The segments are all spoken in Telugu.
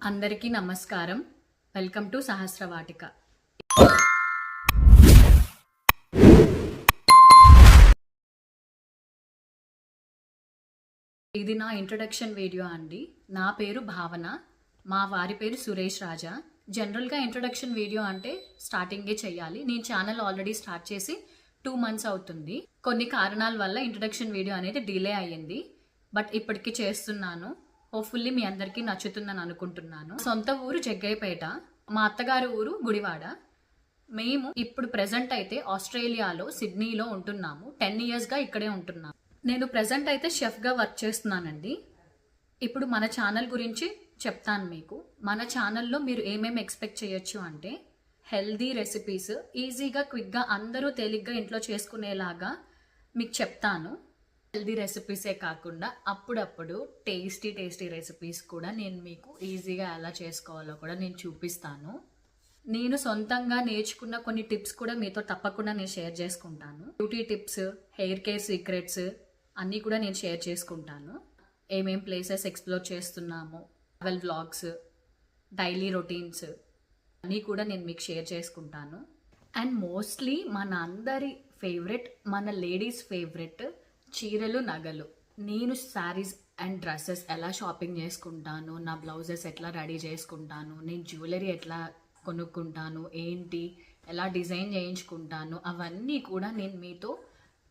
అందరికీ నమస్కారం. Welcome to Sahasravatika. ఇది నా ఇంట్రొడక్షన్ వీడియో అండి. నా పేరు భావన, మా వారి పేరు సురేష్ రాజా. జనరల్గా ఇంట్రొడక్షన్ వీడియో అంటే స్టార్టింగే చేయాలి. నేను ఛానల్ ఆల్రెడీ స్టార్ట్ చేసి 2 months అవుతుంది. కొన్ని కారణాల వల్ల ఇంట్రొడక్షన్ వీడియో అనేది డిలే అయ్యింది. బట్ ఇప్పటికీ చేస్తున్నాను. హోప్ఫుల్లీ మీ అందరికీ నచ్చుతుందని అనుకుంటున్నాను. సొంత ఊరు జగ్గయ్యపేట, మా అత్తగారి ఊరు గుడివాడ. మేము ఇప్పుడు ప్రెజెంట్ అయితే ఆస్ట్రేలియాలో సిడ్నీలో ఉంటున్నాము. 10 yearsగా ఇక్కడే ఉంటున్నాము. నేను ప్రెజెంట్ అయితే షెఫ్గా వర్క్ చేస్తున్నానండి. ఇప్పుడు మన ఛానల్ గురించి చెప్తాను మీకు. మన ఛానల్లో మీరు ఏమేమి ఎక్స్పెక్ట్ చేయొచ్చు అంటే హెల్దీ రెసిపీస్, ఈజీగా క్విక్గా అందరూ తేలిగ్గా ఇంట్లో చేసుకునేలాగా మీకు చెప్తాను. హెల్దీ రెసిపీసే కాకుండా అప్పుడప్పుడు టేస్టీ రెసిపీస్ కూడా నేను మీకు ఈజీగా ఎలా చేసుకోవాలో కూడా నేను చూపిస్తాను. నేను సొంతంగా నేర్చుకున్న కొన్ని టిప్స్ కూడా మీతో తప్పకుండా నేను షేర్ చేసుకుంటాను. Beauty tips, hair care secrets అన్నీ కూడా నేను షేర్ చేసుకుంటాను. ఏమేం ప్లేసెస్ ఎక్స్ప్లోర్ చేస్తున్నాము, ట్రావెల్ వ్లాగ్స్, డైలీ రొటీన్స్ అన్నీ కూడా నేను మీకు షేర్ చేసుకుంటాను. అండ్ మోస్ట్లీ మన అందరి ఫేవరెట్, మన లేడీస్ ఫేవరెట్ చీరలు, నగలు. నేను శారీస్ అండ్ డ్రెస్సెస్ ఎలా షాపింగ్ చేసుకుంటాను, నా బ్లౌజెస్ ఎట్లా రెడీ చేసుకుంటాను, నేను జ్యువెలరీ ఎట్లా కొనుక్కుంటాను, ఏంటి ఎలా డిజైన్ చేయించుకుంటాను, అవన్నీ కూడా నేను మీతో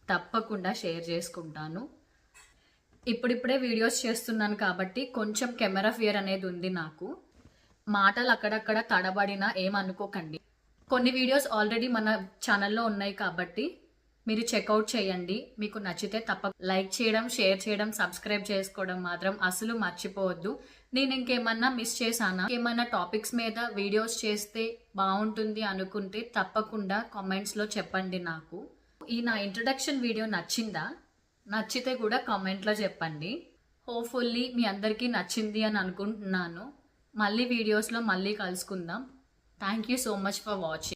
తప్పకుండా షేర్ చేసుకుంటాను. ఇప్పుడిప్పుడే వీడియోస్ చేస్తున్నాను కాబట్టి కొంచెం కెమెరా ఫియర్ అనేది ఉంది నాకు. మాటలు అక్కడక్కడ తడబడినా ఏమనుకోకండి. కొన్ని వీడియోస్ ఆల్రెడీ మన ఛానల్లో ఉన్నాయి కాబట్టి మీరు చెక్అవుట్ చేయండి. మీకు నచ్చితే లైక్ చేయడం, షేర్ చేయడం, సబ్స్క్రైబ్ చేసుకోవడం మాత్రం అసలు మర్చిపోవద్దు. నేను ఇంకేమన్నా మిస్ చేశానా, ఏమన్నా టాపిక్స్ మీద వీడియోస్ చేస్తే బాగుంటుంది అనుకుంటే తప్పకుండా కామెంట్స్లో చెప్పండి నాకు. ఈ నా ఇంట్రొడక్షన్ వీడియో నచ్చిందా? నచ్చితే కూడా కామెంట్లో చెప్పండి. హోప్ఫుల్లీ మీ అందరికీ నచ్చింది అని అనుకుంటున్నాను. మళ్ళీ వీడియోస్లో మళ్ళీ కలుసుకుందాం. Thank you so much for watching.